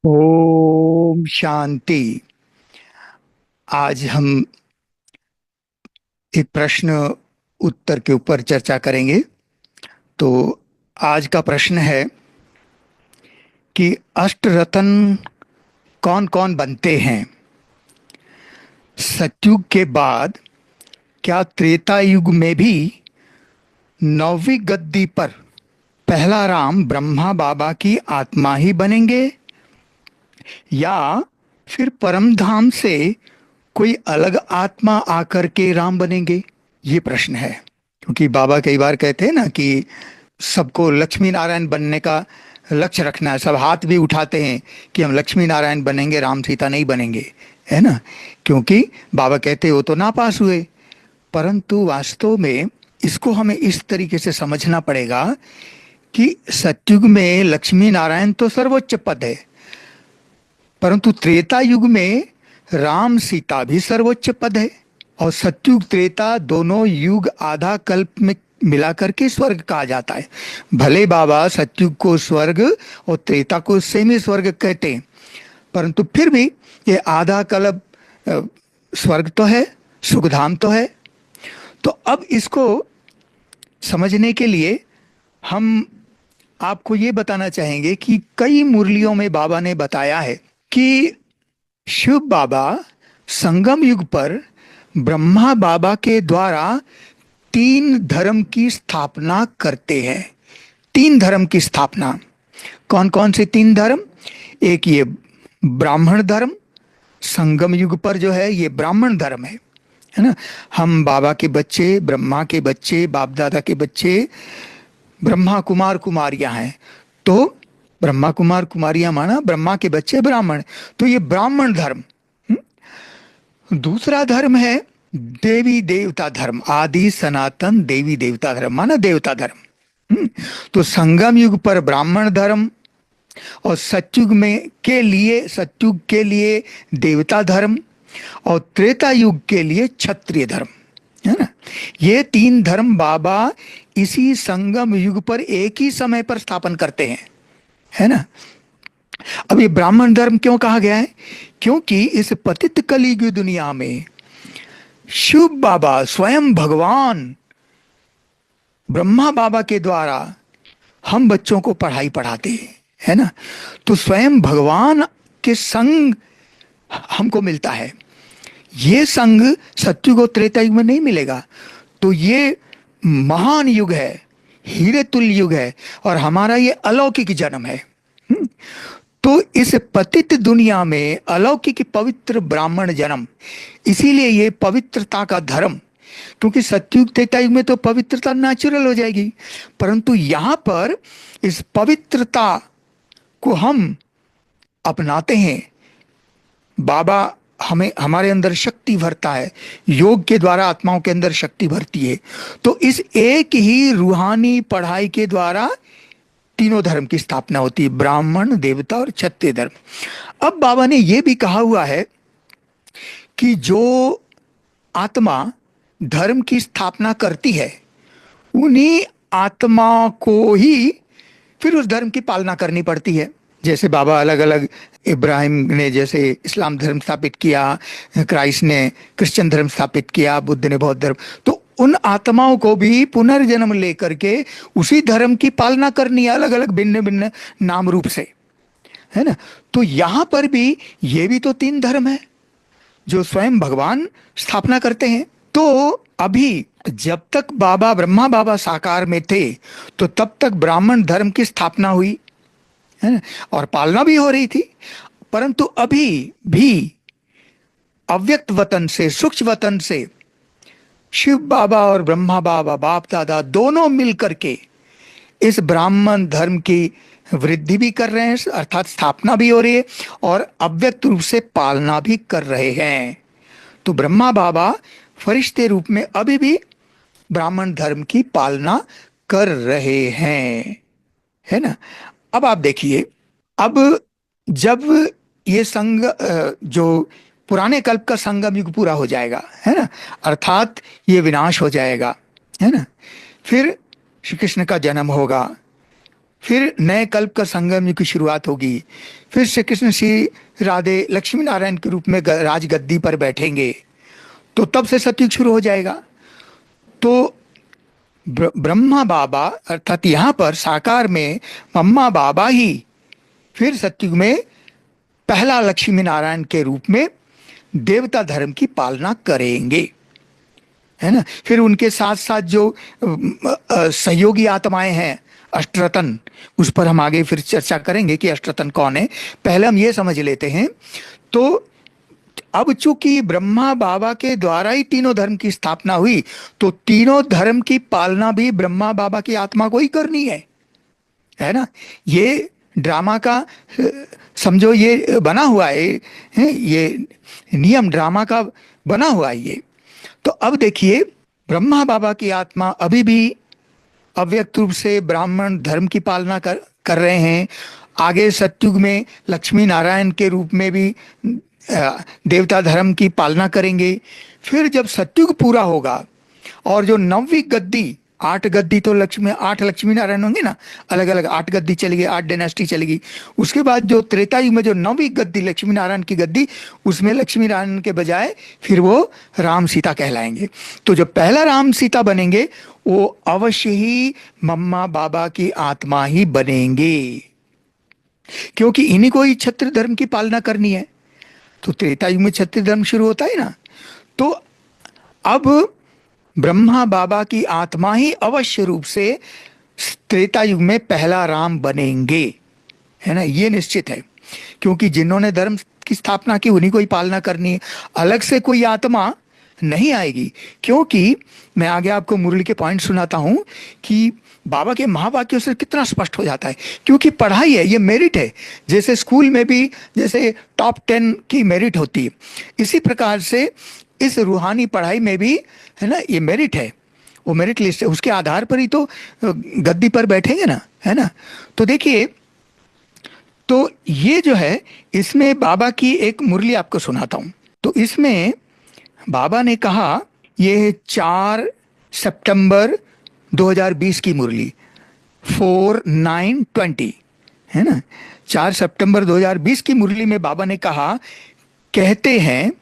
ओम शांति। आज हम एक प्रश्न उत्तर के ऊपर चर्चा करेंगे। तो आज का प्रश्न है कि अष्टरत्न कौन कौन बनते हैं। सतयुग के बाद क्या त्रेता युग में भी नौवीं गद्दी पर पहला राम ब्रह्मा बाबा की आत्मा ही बनेंगे, या फिर परम धाम से कोई अलग आत्मा आकर के राम बनेंगे? ये प्रश्न है। क्योंकि बाबा कई बार कहते हैं ना कि सबको लक्ष्मी नारायण बनने का लक्ष्य रखना है। सब हाथ भी उठाते हैं कि हम लक्ष्मी नारायण बनेंगे, राम सीता नहीं बनेंगे, है ना। क्योंकि बाबा कहते वो तो नापास हुए। परंतु वास्तव में इसको हमें इस तरीके से समझना पड़ेगा कि सतयुग में लक्ष्मी नारायण तो सर्वोच्च पद है, परंतु त्रेता युग में राम सीता भी सर्वोच्च पद है। और सतयुग त्रेता दोनों युग आधा कल्प में मिला करके स्वर्ग कहा जाता है। भले बाबा सतयुग को स्वर्ग और त्रेता को सेमी स्वर्ग कहते हैं, परंतु फिर भी ये आधा कल्प स्वर्ग तो है, सुखधाम तो है। तो अब इसको समझने के लिए हम आपको ये बताना चाहेंगे कि कई मुरलियों में बाबा ने बताया है कि शिव बाबा संगम युग पर ब्रह्मा बाबा के द्वारा तीन धर्म की स्थापना करते हैं। तीन धर्म की स्थापना। कौन कौन से तीन धर्म? एक ये ब्राह्मण धर्म, संगम युग पर जो है ये ब्राह्मण धर्म है ना। हम बाबा के बच्चे, ब्रह्मा के बच्चे, बाप दादा के बच्चे, ब्रह्मा कुमार कुमारियां हैं। तो ब्रह्मा कुमार कुमारियां माना ब्रह्मा के बच्चे ब्राह्मण, तो ये ब्राह्मण धर्म। दूसरा धर्म है देवी देवता धर्म, आदि सनातन देवी देवता धर्म माना देवता धर्म। तो संगम युग पर ब्राह्मण धर्म, और सतयुग के लिए देवता धर्म, और त्रेता युग के लिए क्षत्रिय धर्म, है ना। ये तीन धर्म बाबा इसी संगम युग पर एक ही समय पर स्थापन करते हैं, है ना। अब ये ब्राह्मण धर्म क्यों कहा गया है? क्योंकि इस पतित कलयुग दुनिया में शिव बाबा स्वयं भगवान ब्रह्मा बाबा के द्वारा हम बच्चों को पढ़ाई पढ़ाते हैं, है ना। तो स्वयं भगवान के संग हमको मिलता है। ये संग सतयुग और त्रेता युग में नहीं मिलेगा। तो ये महान युग है, हीरे तुल्य युग है, और हमारा ये अलौकिक जन्म है। तो इस पतित दुनिया में अलौकिक पवित्र ब्राह्मण जन्म, इसीलिए ये पवित्रता का धर्म। क्योंकि सतयुग त्रेता युग में तो पवित्रता नेचुरल हो जाएगी, परंतु यहां पर इस पवित्रता को हम अपनाते हैं। बाबा हमें, हमारे अंदर शक्ति भरता है, योग के द्वारा आत्माओं के अंदर शक्ति भरती है। तो इस एक ही रूहानी पढ़ाई के द्वारा तीनों धर्म की स्थापना होती है, ब्राह्मण, देवता और क्षत्रिय धर्म। अब बाबा ने यह भी कहा हुआ है कि जो आत्मा धर्म की स्थापना करती है, उन्हीं आत्मा को ही फिर उस धर्म की पालना करनी पड़ती है। जैसे बाबा अलग अलग, इब्राहिम ने जैसे इस्लाम धर्म स्थापित किया, क्राइस्ट ने क्रिश्चियन धर्म स्थापित किया, बुद्ध ने बौद्ध धर्म, तो उन आत्माओं को भी पुनर्जन्म लेकर के उसी धर्म की पालना करनी है, अलग अलग भिन्न भिन्न नाम रूप से, है ना। तो यहां पर भी ये भी तो तीन धर्म है जो स्वयं भगवान स्थापना करते हैं। तो अभी जब तक बाबा, ब्रह्मा बाबा साकार में थे, तो तब तक ब्राह्मण धर्म की स्थापना हुई, है ना, और पालना भी हो रही थी। परंतु अभी भी अव्यक्त वतन से, सूक्ष्म वतन से शिव बाबा और ब्रह्मा बाबा, बाप दादा दोनों मिलकर के इस ब्राह्मण धर्म की वृद्धि भी कर रहे हैं, अर्थात स्थापना भी हो रही है, और अव्यक्त रूप से पालना भी कर रहे हैं। तो ब्रह्मा बाबा फरिश्ते रूप में अभी भी ब्राह्मण धर्म की पालना कर रहे हैं, है ना। अब आप देखिए, अब जब ये संग जो पुराने कल्प का संगम युग पूरा हो जाएगा, है ना, अर्थात ये विनाश हो जाएगा, है ना, फिर श्री कृष्ण का जन्म होगा, फिर नए कल्प का संगम युग की शुरुआत होगी। फिर श्री कृष्ण श्री राधे लक्ष्मी नारायण के रूप में राजगद्दी पर बैठेंगे, तो तब से सतयुग शुरू हो जाएगा। तो ब्रह्मा बाबा अर्थात यहाँ पर साकार में मम्मा बाबा ही फिर सतयुग में पहला लक्ष्मी नारायण के रूप में देवता धर्म की पालना करेंगे, है ना। फिर उनके साथ साथ जो सहयोगी आत्माएं हैं अष्टरतन, उस पर हम आगे फिर चर्चा करेंगे कि अष्टरतन कौन है। पहले हम ये समझ लेते हैं। तो अब चूंकि ब्रह्मा बाबा के द्वारा ही तीनों धर्म की स्थापना हुई, तो तीनों धर्म की पालना भी ब्रह्मा बाबा की आत्मा को ही करनी है ना। ये ड्रामा का समझो ये बना हुआ है, ये नियम ड्रामा का बना हुआ है ये। तो अब देखिए, ब्रह्मा बाबा की आत्मा अभी भी अव्यक्त रूप से ब्राह्मण धर्म की पालना कर रहे हैं। आगे सतयुग में लक्ष्मी नारायण के रूप में भी देवता धर्म की पालना करेंगे। फिर जब सतयुग पूरा होगा और जो नवीं गद्दी, 8 गद्दी तो आठ लक्ष्मी नारायण होंगे ना, अलग अलग 8 गद्दी चलेगी, 8 डायनेस्टी चलेगी। उसके बाद जो त्रेता युग में जो नवीं गद्दी लक्ष्मी नारायण की गद्दी, उसमें लक्ष्मी नारायण के बजाय फिर वो राम सीता कहलाएंगे। तो जो पहला राम सीता बनेंगे वो अवश्य ही मम्मा बाबा की आत्मा ही बनेंगे, क्योंकि इन्हीं को ही क्षत्रिय धर्म की पालना करनी है। तो त्रेता युग में क्षत्रिय धर्म शुरू होता है ना। तो अब ब्रह्मा बाबा की आत्मा ही अवश्य रूप से त्रेता युग में पहला राम बनेंगे, है ना, ये निश्चित है। क्योंकि जिन्होंने धर्म की स्थापना की उन्हीं को ही पालना करनी है, अलग से कोई आत्मा नहीं आएगी। क्योंकि मैं आगे आपको मुरली के पॉइंट सुनाता हूं कि बाबा के महावाक्यों से कितना स्पष्ट हो जाता है। क्योंकि पढ़ाई है, ये मेरिट है। जैसे स्कूल में भी जैसे टॉप 10 की मेरिट होती है, इसी प्रकार से इस रूहानी पढ़ाई में भी, है ना, ये मेरिट है। वो मेरिट लिस्ट है, उसके आधार पर ही तो गद्दी पर बैठेंगे ना, है ना। तो देखिए, तो ये जो है, इसमें बाबा की एक मुरली आपको सुनाता हूं। तो इसमें बाबा ने कहा, ये 4 सितंबर 2020 की मुरली 4/9/20, है ना। 4 सितंबर 2020 की मुरली में बाबा ने कहा, कहते हैं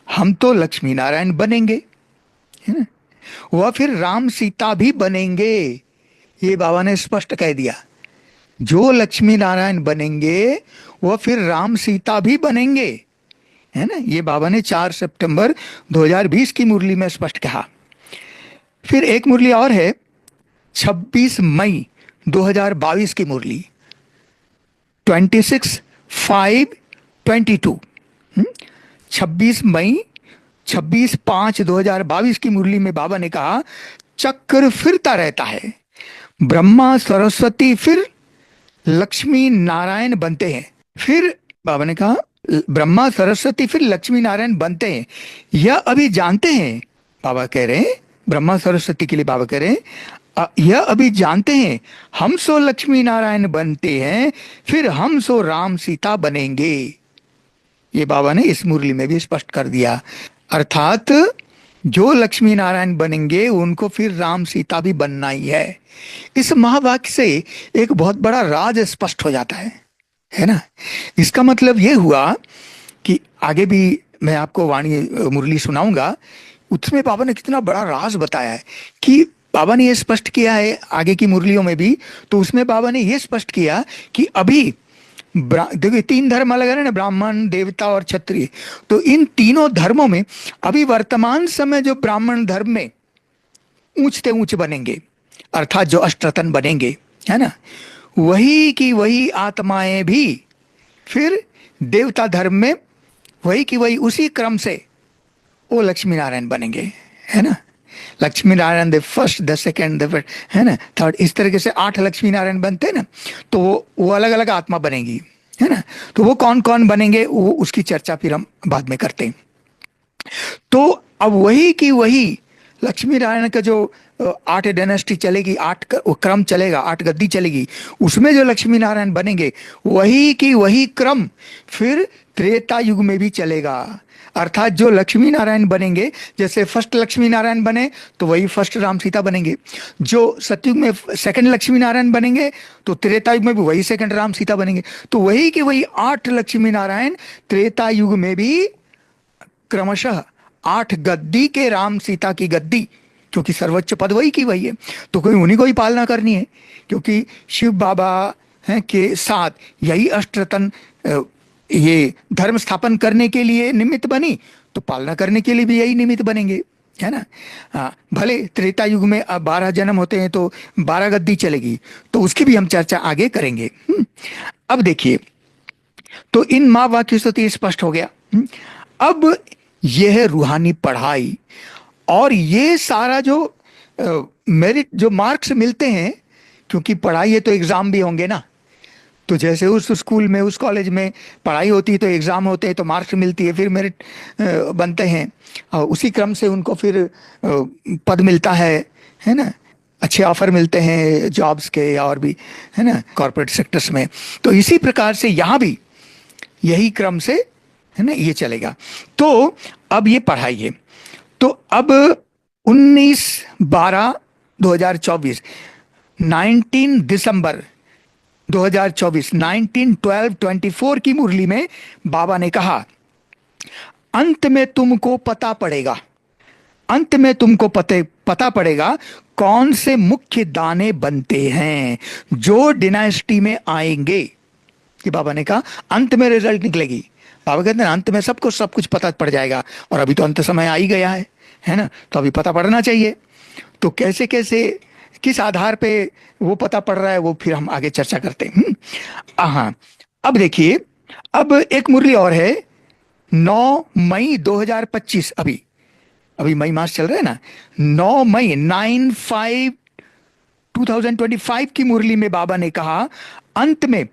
हम तो लक्ष्मी नारायण बनेंगे, है ना, वह फिर राम सीता भी बनेंगे। ये बाबा ने स्पष्ट कह दिया, जो लक्ष्मी नारायण बनेंगे वह फिर राम सीता भी बनेंगे, है ना। ये बाबा ने 4 सितंबर 2020 की मुरली में स्पष्ट कहा। फिर एक मुरली और है 26 मई 2022 की मुरली 26/5/22। 26/5/2022 की मुरली में बाबा ने कहा, चक्र फिरता रहता है, ब्रह्मा सरस्वती फिर लक्ष्मी नारायण बनते हैं। फिर बाबा ने कहा, ब्रह्मा सरस्वती फिर लक्ष्मी नारायण बनते हैं, यह अभी जानते हैं। बाबा कह रहे हैं, ब्रह्मा सरस्वती के लिए बाबा कह रहे हैं, यह अभी जानते हैं हम सो लक्ष्मी नारायण बनते हैं, फिर हम सो राम सीता बनेंगे। ये बाबा ने इस मुरली में भी स्पष्ट कर दिया। अर्थात जो लक्ष्मी नारायण बनेंगे उनको फिर राम सीता भी बनना ही है। इस महावाक्य से एक बहुत बड़ा राज स्पष्ट हो जाता है ना। इसका मतलब यह हुआ कि आगे भी मैं आपको वाणी मुरली सुनाऊंगा, उसमें बाबा ने कितना बड़ा राज बताया है। कि बाबा ने यह स्पष्ट किया है आगे की मुरलियों में भी, तो उसमें बाबा ने यह स्पष्ट किया कि अभी देखिए 3 धर्म अलग है ना, ब्राह्मण, देवता और क्षत्रिय। तो इन तीनों धर्मों में अभी वर्तमान समय जो ब्राह्मण धर्म में ऊंचते ऊंच बनेंगे, अर्थात जो अष्टरतन बनेंगे, है ना, वही की वही आत्माएं भी फिर देवता धर्म में वही की वही उसी क्रम से वो लक्ष्मी नारायण बनेंगे, है ना। Lakshmi Narayan the first, the second, the है ना, थर्ड, इस तरीके से 8 लक्ष्मी नारायण बनते हैं ना। तो वो अलग अलग आत्मा बनेगी, है ना। तो वो कौन कौन बनेंगे वो उसकी चर्चा फिर हम बाद में करते हैं। तो अब वही की वही लक्ष्मी नारायण का जो 8 डायनेस्टी चलेगी, क्रम चलेगा, 8 गद्दी चलेगी, उसमें जो लक्ष्मी नारायण बनेंगे वही की वही क्रम फिर त्रेता युग में भी चलेगा। अर्थात जो लक्ष्मी नारायण बनेंगे, जैसे फर्स्ट लक्ष्मी नारायण बने तो वही फर्स्ट राम सीता बनेंगे, जो सतयुग में सेकंड लक्ष्मी नारायण बनेंगे तो त्रेता युग में भी वही सेकंड राम सीता बनेंगे। तो वही कि वही 8 लक्ष्मी नारायण त्रेता युग में भी क्रमशः 8 गद्दी के राम सीता की गद्दी, क्योंकि सर्वोच्च पद वही की वही है, तो कोई उन्हीं को ही पालना करनी है, क्योंकि शिव बाबा हैं के साथ यही अष्टरतन ये धर्म स्थापन करने के लिए निमित्त बनी, तो पालना करने के लिए भी यही निमित्त बनेंगे, है ना। भले त्रेता युग में अब 12 जन्म होते हैं तो 12 गद्दी चलेगी, तो उसकी भी हम चर्चा आगे करेंगे। अब देखिए, तो इन माँ वाक्यों से तो ये स्पष्ट हो गया। अब यह है रूहानी पढ़ाई, और ये सारा जो मेरिट जो मार्क्स मिलते हैं, क्योंकि पढ़ाई है तो एग्जाम भी होंगे ना, तो जैसे उस स्कूल में उस कॉलेज में पढ़ाई होती है तो एग्जाम होते हैं, तो मार्क्स मिलती है, फिर मेरिट बनते हैं, और उसी क्रम से उनको फिर पद मिलता है ना, अच्छे ऑफर मिलते हैं जॉब्स के और भी, है ना, कॉर्पोरेट सेक्टर्स में। तो इसी प्रकार से यहाँ भी यही क्रम से, है ना, ये चलेगा। तो अब ये पढ़ाई है, तो अब 19/12/2024 19 दिसंबर 2024 19/12/24 की मुरली में बाबा ने कहा, अंत में तुमको पता पड़ेगा, अंत में तुमको पता पड़ेगा कौन से मुख्य दाने बनते हैं जो डिनाइस्टी में आएंगे। कि बाबा ने कहा अंत में रिजल्ट निकलेगी। बाबा कहते हैं अंत में सबको सब कुछ पता पड़ जाएगा, और अभी तो अंत समय आ ही गया है ना, तो अभी पता पड़ना चाहिए। तो कैसे कैसे किस आधार पे वो पता पड़ रहा है, वो फिर हम आगे चर्चा करते हैं। हाँ, अब देखिए, अब एक मुरली और है 9 मई 2025, अभी मई मास चल रहा है ना, 9 मई 9/5/2025 की मुरली में बाबा ने कहा, अंत में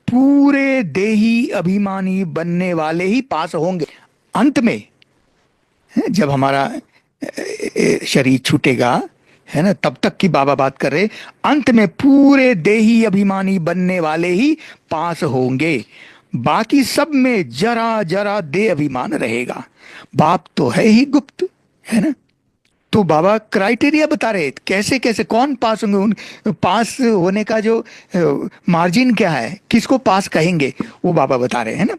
पूरे देही अभिमानी बनने वाले ही पास होंगे। अंत में जब हमारा शरीर छूटेगा, है ना, तब तक की बाबा बात कर रहे, अंत में पूरे देही अभिमानी बनने वाले ही पास होंगे, बाकी सब में जरा जरा देह अभिमान रहेगा। बाप तो है ही गुप्त, है ना। तो बाबा क्राइटेरिया बता रहे कैसे कैसे कौन पास होंगे, उन पास होने का जो मार्जिन क्या है, किसको पास कहेंगे, वो बाबा बता रहे हैं ना।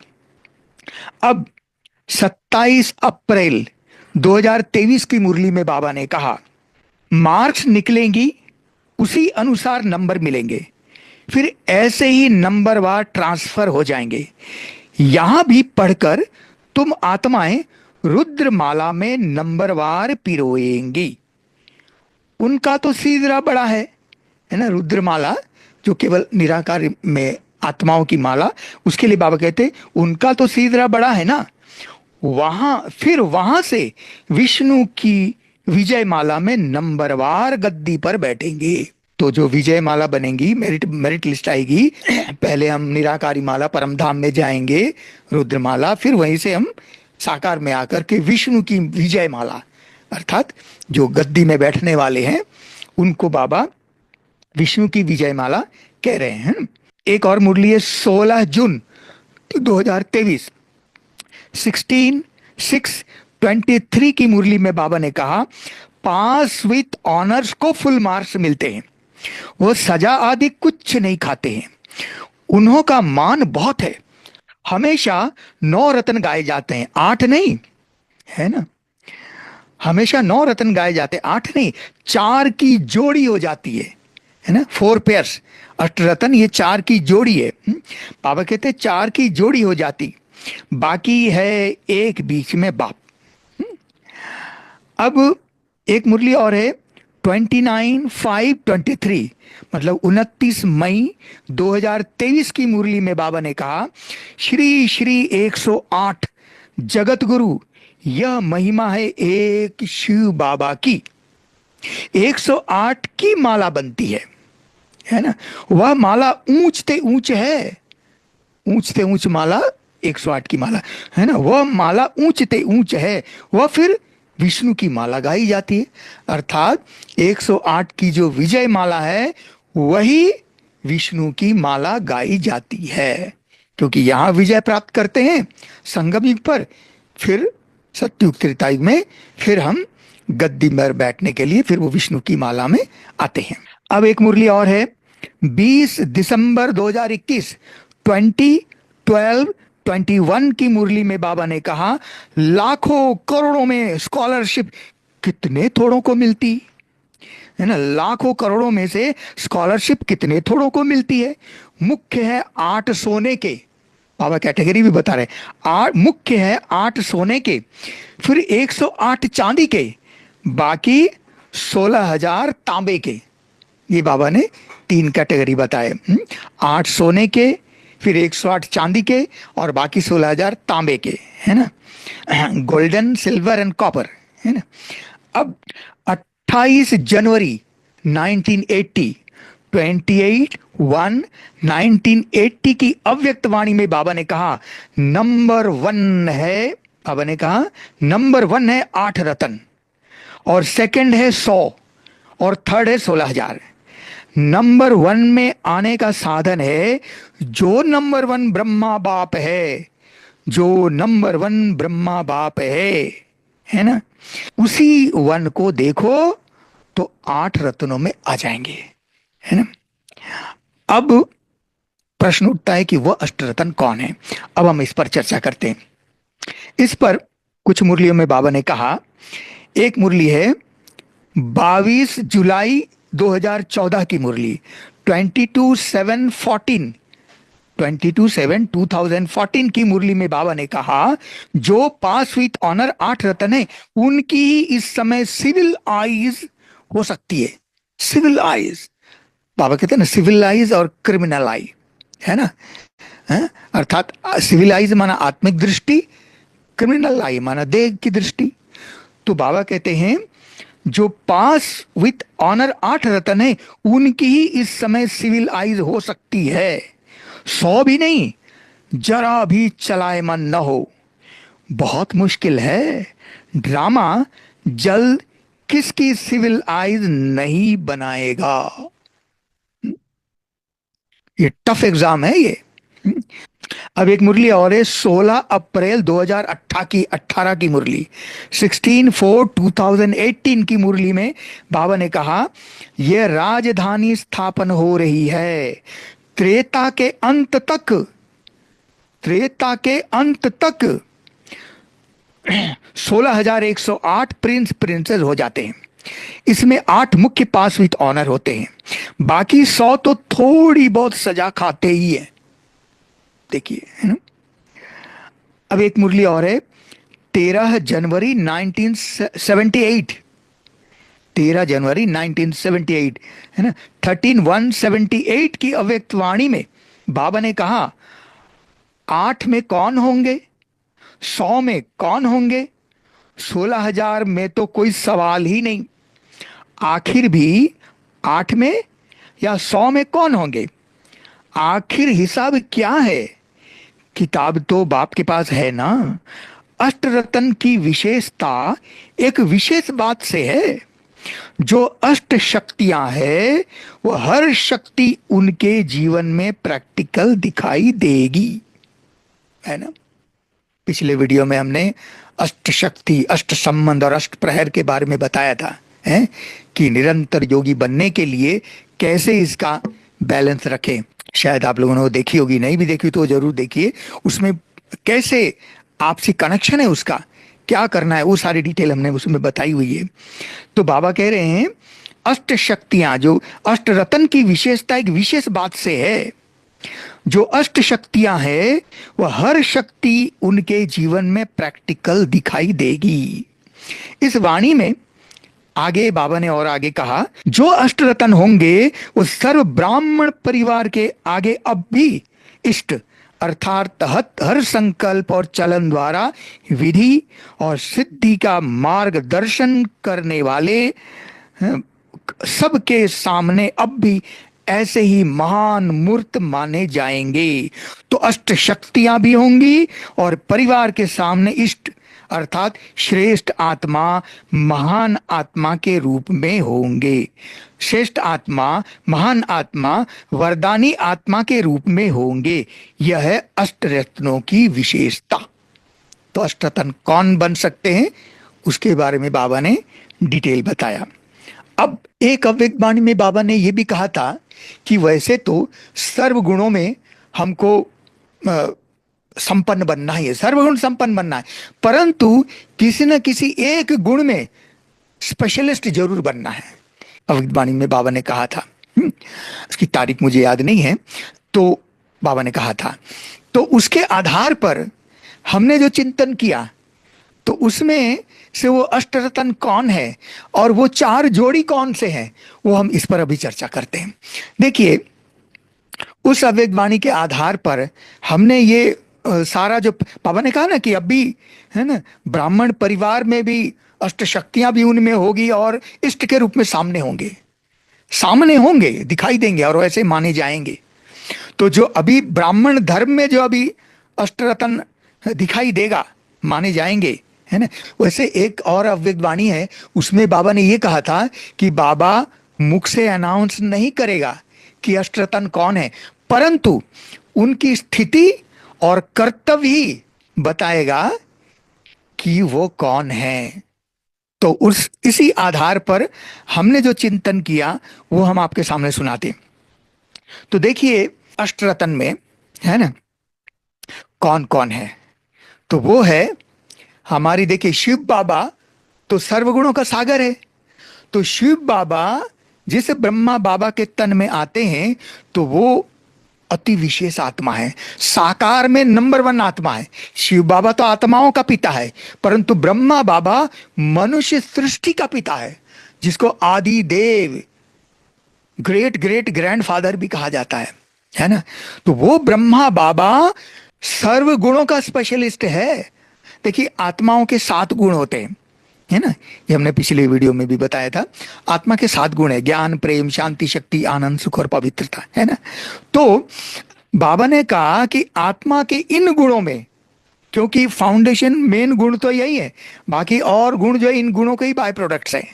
अब 27 अप्रैल 2023 की मुरली में बाबा ने कहा, मार्क्स निकलेंगी उसी अनुसार नंबर मिलेंगे, फिर ऐसे ही नंबरवार ट्रांसफर हो जाएंगे। यहां भी पढ़कर तुम आत्माएं रुद्रमाला में नंबरवार पिरोएंगी। उनका तो सीधरा बड़ा है ना, रुद्रमाला जो केवल निराकार में आत्माओं की माला, उसके लिए बाबा कहते उनका तो सीधरा बड़ा है ना। फिर वहां से विष्णु की विजय माला में नंबरवार गद्दी पर बैठेंगे। तो जो विजय माला बनेंगी, मेरिट लिस्ट आएगी, पहले हम निराकारी माला परमधाम में जाएंगे, रुद्रमाला, फिर वहीं से हम साकार में आकर के विष्णु की विजय माला, अर्थात जो गद्दी में बैठने वाले हैं उनको बाबा विष्णु की विजय माला कह रहे हैं। एक और मुरली है 16 जून 2023 16/6/23 की मुरली में बाबा ने कहा, पास विथ ऑनर्स को फुल मार्क्स मिलते हैं, वो सजा आदि कुछ नहीं खाते हैं, उन्हों का मान बहुत है, हमेशा 9 रत्न गाए जाते हैं, 8 नहीं, है ना, हमेशा 9 रत्न गाए जाते हैं, 8 नहीं, 4 की जोड़ी हो जाती है ना, 4 पेयर्स, अष्ट रत्न ये 4 की जोड़ी है। बाबा कहते हैं 4 की जोड़ी हो जाती, बाकी है एक बीच में बाप। अब एक मुरली और है 29/5/23, मतलब 29 मई 2023 की मुरली में बाबा ने कहा, श्री श्री 108 जगत गुरु, यह महिमा है एक शिव बाबा की। 108 की माला बनती है ना, वह माला ऊंचते ऊंच है, ऊंचते ऊंच माला 108 की माला है ना, वह माला ऊंचते ऊंच है, वह फिर विष्णु की माला गाई जाती है। अर्थात 108 की जो विजय माला है वही विष्णु की माला गाई जाती है, क्योंकि यहां विजय प्राप्त करते हैं संगम युग पर, फिर सत्युग त्रेता युग में फिर हम गद्दी पर बैठने के लिए फिर वो विष्णु की माला में आते हैं। अब एक मुरली और है, 20 दिसंबर 2021 2012-21 की मुरली में बाबा ने कहा, लाखों करोड़ों में स्कॉलरशिप कितने थोड़ों को मिलती है ना, लाखों करोड़ों में से स्कॉलरशिप कितने थोड़ों को मिलती है। मुख्य है 8 सोने के, बाबा कैटेगरी भी बता रहे, मुख्य है 8 सोने के, फिर 108 चांदी के, बाकी 16,000 तांबे के। ये बाबा ने 3 कैटेगरी बताए, 8 सोने के, फिर 108 चांदी के और बाकी 16,000 तांबे के, है ना, गोल्डन सिल्वर एंड कॉपर, है ना। अब 28 जनवरी 1980 28/1/1980 की अव्यक्त वाणी में बाबा ने कहा, नंबर 1 है, बाबा ने कहा नंबर 1 है 8 रतन, और सेकंड है 100 और थर्ड है 16,000। नंबर 1 में आने का साधन है जो नंबर 1 ब्रह्मा बाप है, जो नंबर 1 ब्रह्मा बाप है ना, उसी 1 को देखो तो 8 रत्नों में आ जाएंगे, है ना। अब प्रश्न उठता है कि वह अष्टरत्न कौन है। अब हम इस पर चर्चा करते हैं। इस पर कुछ मुरलियों में बाबा ने कहा, एक मुरली है 22 जुलाई 2014 की मुरली, 22/7/2014 की मुरली में बाबा ने कहा, जो पास विथ ऑनर 8 रत्न है उनकी ही इस समय सिविल आइज हो सकती है। सिविल आइज, बाबा कहते हैं ना, सिविल आइज और क्रिमिनल आई, है ना, है? अर्थात सिविल आइज माना आत्मिक दृष्टि, क्रिमिनल आई माना देह की दृष्टि। तो बाबा कहते हैं जो पास विथ ऑनर 8 रत्न है उनकी ही इस समय सिविल आइज हो सकती है। 100 भी नहीं, जरा भी चलायमान न हो। बहुत मुश्किल है, ड्रामा जल्द किसकी सिविल आइज नहीं बनाएगा। ये टफ एग्जाम है ये। अब एक मुरली और है 16 अप्रैल 2018 की मुरली, 16/4/2018 की मुरली में बाबा ने कहा, यह राजधानी स्थापन हो रही है त्रेता के अंत तक, त्रेता के अंत तक 16,108 प्रिंस प्रिंसेस हो जाते हैं। इसमें 8 मुख्य पास विथ ऑनर होते हैं, बाकी 100 तो थोड़ी बहुत सजा खाते ही है, देखिए, है ना। अब एक मुरली और है 13 जनवरी 1978, 13 जनवरी 1978, है ना, 13/1/78 की अव्यक्त वाणी में बाबा ने कहा, 8 में कौन होंगे, 100 में कौन होंगे, 16,000 में तो कोई सवाल ही नहीं, आखिर भी 8 में या 100 में कौन होंगे। आखिर हिसाब क्या है, किताब तो बाप के पास है ना। अष्टरत्न की विशेषता एक विशेष बात से है, जो अष्ट शक्तियां है वो हर शक्ति उनके जीवन में प्रैक्टिकल दिखाई देगी, है ना। पिछले वीडियो में हमने अष्ट शक्ति, अष्ट संबंध और अष्ट प्रहर के बारे में बताया था, है कि निरंतर योगी बनने के लिए कैसे इसका बैलेंस रखें। शायद आप लोगों ने वो देखी होगी, नहीं भी देखी तो जरूर देखिए, उसमें कैसे आपसी कनेक्शन है, उसका क्या करना है, वो सारी डिटेल हमने उसमें बताई हुई है। तो बाबा कह रहे हैं अष्ट शक्तियां, जो अष्ट रत्न की विशेषता एक विशेष बात से है, जो अष्ट शक्तियां है वह हर शक्ति उनके जीवन में प्रैक्टिकल दिखाई देगी। इस वाणी में आगे बाबा ने और आगे कहा, जो अष्टरत्न होंगे वो सर्व ब्राह्मण परिवार के आगे अब भी इष्ट अर्थात हर संकल्प और चलन द्वारा विधि और सिद्धि का मार्गदर्शन करने वाले सबके सामने अब भी ऐसे ही महान मूर्त माने जाएंगे। तो अष्ट शक्तियां भी होंगी और परिवार के सामने इष्ट अर्थात श्रेष्ठ आत्मा महान आत्मा के रूप में होंगे। श्रेष्ठ आत्मा महान आत्मा वरदानी आत्मा के रूप में होंगे। यह है अष्ट रत्नों की विशेषता। तो अष्टरत्न कौन बन सकते हैं उसके बारे में बाबा ने डिटेल बताया। अब एक अव्यक्त वाणी में बाबा ने यह भी कहा था कि वैसे तो सर्व गुणों में हमको संपन्न बनना है, सर्वगुण संपन्न बनना है, परंतु किसी न किसी एक गुण में स्पेशलिस्ट जरूर बनना है। अव्यक्त वाणी में बाबा ने कहा था, उसकी तारीख मुझे याद नहीं है, तो बाबा ने कहा था। तो उसके आधार पर हमने जो चिंतन किया तो उसमें से वो अष्टरत्न कौन है और वो चार जोड़ी कौन से हैं, वो हम इस पर अभी चर्चा करते हैं। देखिए, उस अव्यक्त वाणी के आधार पर हमने ये सारा जो बाबा ने कहा ना कि अभी है ना ब्राह्मण परिवार में भी अष्ट शक्तियां भी उनमें होगी और इष्ट के रूप में सामने होंगे, दिखाई देंगे और वैसे माने जाएंगे। तो जो अभी ब्राह्मण धर्म में जो अभी अष्टरत्न दिखाई देगा, माने जाएंगे, है ना, वैसे एक और अव्यक्त वाणी है, उसमें बाबा ने ये कहा था कि बाबा मुख से अनाउंस नहीं करेगा कि अष्टरत्न कौन है, परंतु उनकी स्थिति और कर्तव्य ही बताएगा कि वो कौन है। तो इसी आधार पर हमने जो चिंतन किया वो हम आपके सामने सुनाते। तो देखिए, अष्टरत्न में है ना कौन कौन है, तो वो है हमारी, देखिए शिव बाबा तो सर्वगुणों का सागर है। तो शिव बाबा जिस ब्रह्मा बाबा के तन में आते हैं तो वो अति विशेष आत्मा है, साकार में नंबर 1 आत्मा है। शिव बाबा तो आत्माओं का पिता है, परंतु ब्रह्मा बाबा मनुष्य सृष्टि का पिता है, जिसको आदि देव, ग्रेट ग्रेट ग्रैंडफादर भी कहा जाता है ना। तो वो ब्रह्मा बाबा सर्व गुणों का स्पेशलिस्ट है। देखिए, आत्माओं के 7 गुण होते हैं, है ना, ये हमने पिछले वीडियो में भी बताया था। आत्मा के 7 गुण है, ज्ञान, प्रेम, शांति, शक्ति, आनंद, सुख और पवित्रता, है ना। तो बाबा ने कहा कि आत्मा के इन गुणों में, क्योंकि फाउंडेशन मेन गुण तो यही है, बाकी और गुण जो है इन गुणों के ही बाय प्रोडक्ट्स हैं।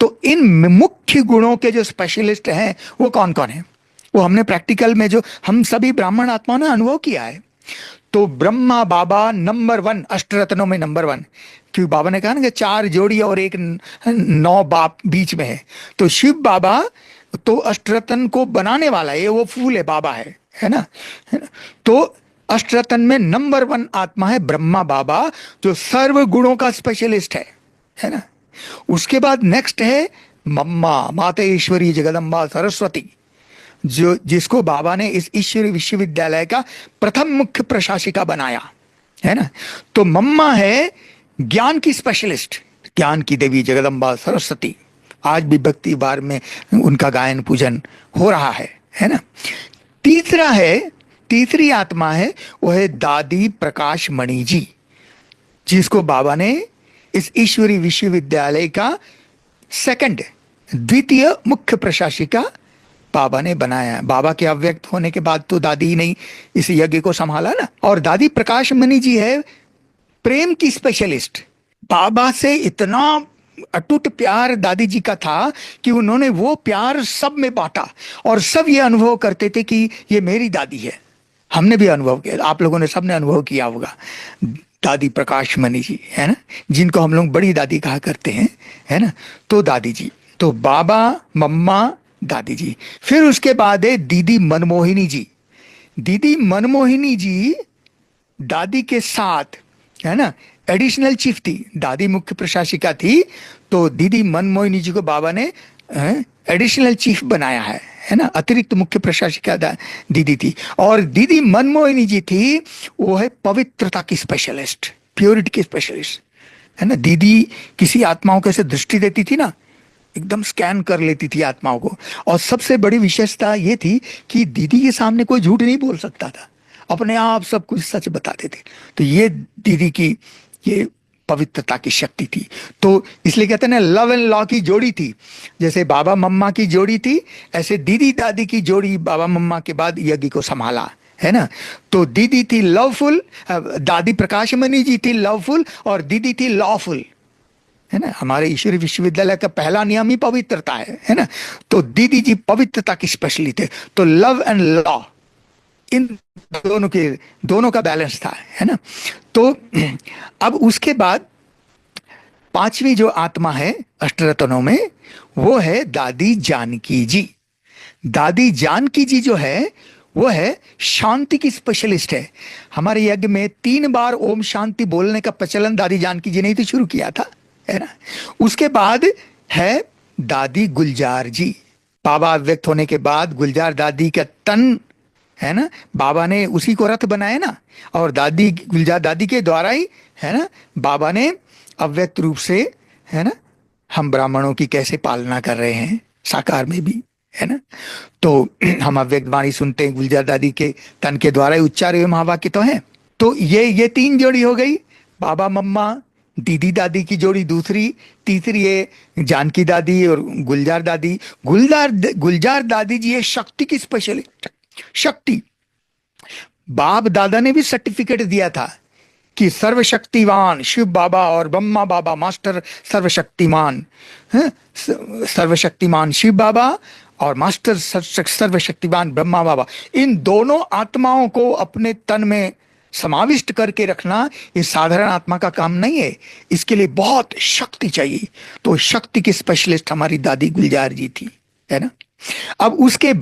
तो इन मुख्य गुणों के जो स्पेशलिस्ट हैं वो कौन कौन है, वो हमने प्रैक्टिकल में जो हम सभी ब्राह्मण आत्माओं ने अनुभव किया है। तो ब्रह्मा बाबा नंबर 1, अष्टरत्नों में नंबर 1, क्योंकि बाबा ने कहा ना कि 4 जोड़ी और एक 9 बाप बीच में है। तो शिव बाबा तो अष्टरत्न को बनाने वाला है, वो फूल है, बाबा है ना। तो अष्टरत्न में नंबर 1 आत्मा है ब्रह्मा बाबा, जो सर्व गुणों का स्पेशलिस्ट है ना। उसके बाद नेक्स्ट है मम्मा, माता ईश्वरी जगदम्बा सरस्वती, जो जिसको बाबा ने इस ईश्वरी विश्वविद्यालय का प्रथम मुख्य प्रशासिका बनाया, है ना। तो मम्मा है ज्ञान की स्पेशलिस्ट, ज्ञान की देवी जगदम्बा सरस्वती। आज भी भक्ति बार में उनका गायन पूजन हो रहा है ना। तीसरी आत्मा है वो है दादी प्रकाश मणि जी, जिसको बाबा ने इस ईश्वरी विश्वविद्यालय का द्वितीय मुख्य प्रशासिका बाबा ने बनाया। बाबा के अव्यक्त होने के बाद तो दादी ने इस यज्ञ को संभाला ना। और दादी प्रकाश मणि जी है प्रेम की स्पेशलिस्ट। बाबा से इतना अटूट प्यार दादी जी का था कि उन्होंने वो प्यार सब में बांटा और सब ये अनुभव करते थे कि ये मेरी दादी है। हमने भी अनुभव किया, आप लोगों ने सबने अनुभव किया होगा। दादी प्रकाश मणि जी, है ना, जिनको हम लोग बड़ी दादी कहा करते हैं, है ना। तो दादी जी, तो बाबा, मम्मा, दादी जी। फिर उसके बाद है दीदी मनमोहिनी जी। दीदी मनमोहिनी जी दादी के साथ, है ना, एडिशनल चीफ थी। दादी मुख्य प्रशासिका थी, तो दीदी मनमोहिनी जी को बाबा ने एडिशनल चीफ बनाया है ना, अतिरिक्त मुख्य प्रशासिका दीदी थी। और दीदी मनमोहिनी जी थी, वो है पवित्रता की स्पेशलिस्ट, प्योरिटी की स्पेशलिस्ट, है ना। दीदी किसी आत्माओं को ऐसे दृष्टि देती थी ना, एकदम स्कैन कर लेती थी आत्माओं को। और सबसे बड़ी विशेषता ये थी कि दीदी के सामने कोई झूठ नहीं बोल सकता था, अपने आप सब कुछ सच बताते थे। तो ये दीदी की ये पवित्रता की शक्ति थी। तो इसलिए कहते हैं ना, लव एंड लॉ की जोड़ी थी। जैसे बाबा मम्मा की जोड़ी थी, ऐसे दीदी दादी की जोड़ी बाबा मम्मा के बाद यज्ञ को संभाला, है ना। तो दीदी थी लवफुल, दादी प्रकाशमणि जी थी लवफुल, और दीदी थी लॉफुल, है ना। हमारे ईश्वरी विश्वविद्यालय का पहला नियम ही पवित्रता है ना। तो दीदी जी पवित्रता की स्पेशलिस्ट थे। तो लव एंड लॉ, इन दोनों का बैलेंस था, है ना। तो अब उसके बाद पांचवी जो आत्मा है अष्टरत्नों में, वो है दादी जानकी जी। दादी जानकी जी जो है वो है शांति की स्पेशलिस्ट है। हमारे यज्ञ में 3 बार ओम शांति बोलने का प्रचलन दादी जानकी जी ने ही तो शुरू किया था, है ना। उसके बाद है दादी गुलजार जी। बाबा व्यक्त होने के बाद गुलजार दादी का तन, है ना, बाबा ने उसी को रथ बनाया ना, और दादी गुलजार दादी के द्वारा ही, है ना, बाबा ने अव्यक्त रूप से, है ना, हम ब्राह्मणों की कैसे पालना कर रहे हैं साकार में भी, है ना। तो हम अव्यक्त वाणी सुनते हैं, गुलजार दादी के तन के द्वारा ही उच्चार हुए महावाक्य तो है। तो ये 3 जोड़ी हो गई, बाबा मम्मा दीदी दादी की जोड़ी दूसरी, तीसरी है जानकी दादी और गुलजार दादी। गुलजार दादी जी है शक्ति की स्पेशलिस्ट। शक्ति, बाप दादा ने भी सर्टिफिकेट दिया था कि सर्वशक्तिवान शिव बाबा और ब्रह्मा बाबा मास्टर सर्वशक्तिमान, सर्वशक्तिमान शिव बाबा और मास्टर सर्वशक्तिवान ब्रह्मा बाबा, इन दोनों आत्माओं को अपने तन में समाविष्ट करके रखना ये साधारण आत्मा का काम नहीं है, इसके लिए बहुत शक्ति चाहिए। तो शक्ति की स्पेशलिस्ट हमारी दादी गुलजार जी थी, है ना। अब उसके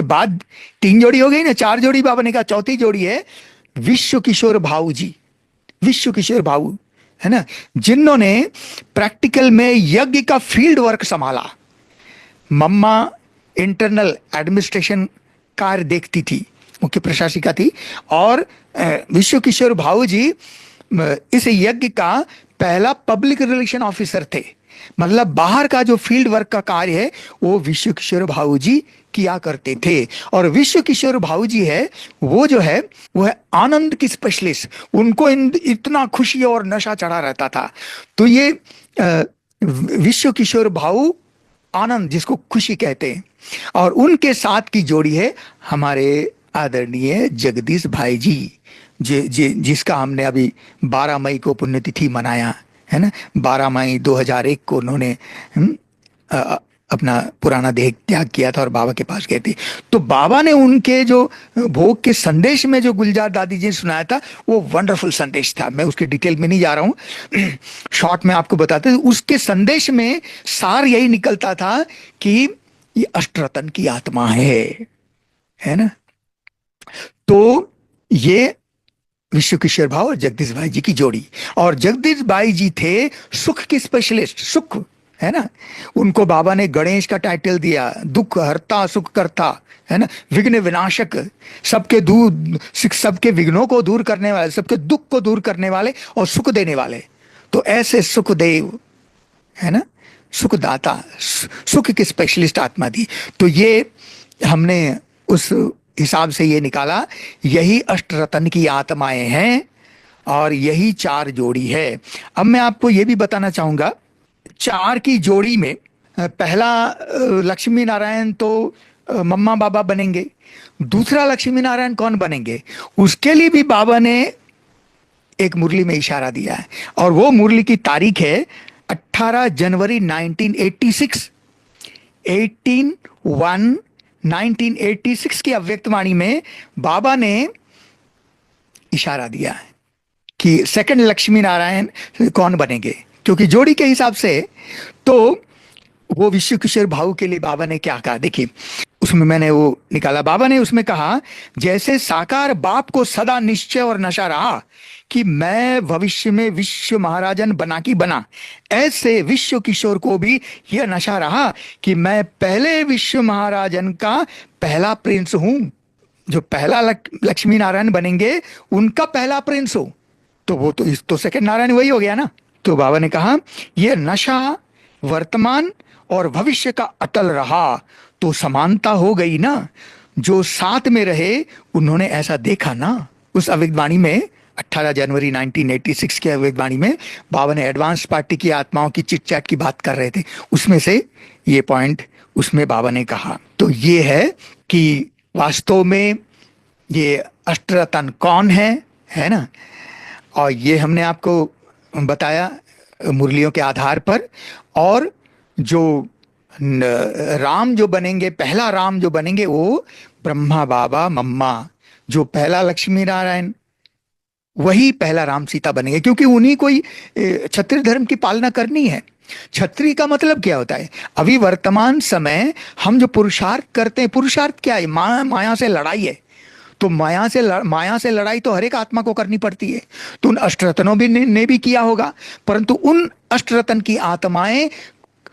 बाद 3 जोड़ी हो गई ना, 4 जोड़ी बाबा ने कहा, चौथी जोड़ी है विश्व किशोर भाऊ जी। विश्व किशोर भाऊ, है ना, जिन्होंने प्रैक्टिकल में यज्ञ का फील्ड वर्क संभाला। मम्मा इंटरनल एडमिनिस्ट्रेशन कार्य देखती थी, मुख्य प्रशासिका थी, और विश्व किशोर भाऊ जी इस यज्ञ का पहला पब्लिक रिलेशन ऑफिसर थे। मतलब बाहर का जो फील्ड वर्क का कार्य है वो विश्व किशोर भाऊ जी किया करते थे। और विश्व किशोर भाऊ जी है वो जो है वो है आनंद की स्पेशलिस्ट। उनको इतना खुशी और नशा चढ़ा रहता था। तो ये विश्व किशोर भाऊ आनंद, जिसको खुशी कहते हैं, और उनके साथ की जोड़ी है हमारे आदरणीय जगदीश भाई जी, जिसका हमने अभी 12 मई को पुण्यतिथि मनाया, है ना। 12 मई 2001 को उन्होंने अपना पुराना देह त्याग किया था और बाबा के पास गए थे। तो बाबा ने उनके जो भोग के संदेश में जो गुलजार दादी जी ने सुनाया था वो वंडरफुल संदेश था। मैं उसके डिटेल में नहीं जा रहा हूँ, शॉर्ट में आपको बताते हैं। उसके संदेश में सार यही निकलता था कि ये अष्टरत्न की आत्मा है ना। तो ये विश्व किशोर भाव और जगदीश भाई जी की जोड़ी, और जगदीश भाई जी थे सुख के स्पेशलिस्ट, सुख, है ना। उनको बाबा ने गणेश का टाइटल दिया, दुख हरता सुख करता, है ना, विघ्न विनाशक, सबके विघ्नों को दूर करने वाले, सबके दुख को दूर करने वाले और सुख देने वाले। तो ऐसे सुखदेव, है ना, सुखदाता, सुख के स्पेशलिस्ट आत्मा थी। तो ये हमने उस हिसाब से ये निकाला, यही अष्टरत्न की आत्माएं हैं और यही 4 जोड़ी है। अब मैं आपको ये भी बताना चाहूंगा, 4 की जोड़ी में पहला लक्ष्मी नारायण तो मम्मा बाबा बनेंगे, दूसरा लक्ष्मी नारायण कौन बनेंगे, उसके लिए भी बाबा ने एक मुरली में इशारा दिया है, और वो मुरली की तारीख है 18 जनवरी 1986। 1986 की अव्यक्तवाणी में बाबा ने इशारा दिया है कि सेकंड लक्ष्मी नारायण कौन बनेंगे, क्योंकि जोड़ी के हिसाब से। तो वो विश्व किशोर भाऊ के लिए बाबा ने क्या कहा, देखिए उसमें मैंने वो निकाला। बाबा ने उसमें कहा, जैसे साकार बाप को सदा निश्चय और नशा रहा कि मैं भविष्य में विश्व महाराजन बना की बना, ऐसे विश्व किशोर को भी यह नशा रहा कि मैं पहले विश्व महाराजन का पहला प्रिंस हूं। जो पहला लक्ष्मी नारायण बनेंगे उनका पहला प्रिंस हो, तो वो तो सेकंड नारायण वही हो गया ना। तो बाबा ने कहा, यह नशा वर्तमान और भविष्य का अटल रहा, तो समानता हो गई ना। जो साथ में रहे उन्होंने ऐसा देखा ना। उस अविद्वाणी में 18 जनवरी 1986 के वेदवाणी में बाबा ने एडवांस पार्टी की आत्माओं की चिट चैट की बात कर रहे थे, उसमें से ये पॉइंट उसमें बाबा ने कहा। तो ये है कि वास्तव में ये अष्टरतन कौन है ना, और ये हमने आपको बताया मुरलियों के आधार पर। और जो राम जो बनेंगे, पहला राम जो बनेंगे वो ब्रह्मा बाबा मम्मा, जो पहला लक्ष्मी नारायण, वही पहला राम सीता बनेंगे, क्योंकि उन्हीं को ही क्षत्रिय धर्म की पालना करनी है। क्षत्रिय का मतलब क्या होता है? अभी वर्तमान समय हम जो पुरुषार्थ करते हैं, पुरुषार्थ क्या है? माया से लड़ाई है। तो माया से लड़ाई तो हर एक आत्मा को करनी पड़ती है। तो उन अष्टरत्नों भी ने भी किया होगा, परंतु उन अष्टरत्न की आत्माएं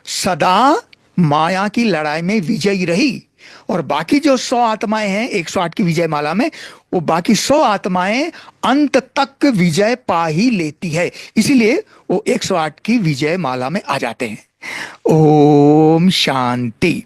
सदा माया की लड़ाई में विजयी रही, और बाकी जो 100 आत्माएं हैं 108 की विजय माला में, वो बाकी 100 आत्माएं अंत तक विजय पा ही लेती है, इसीलिए वो 108 की विजय माला में आ जाते हैं। ओम शांति।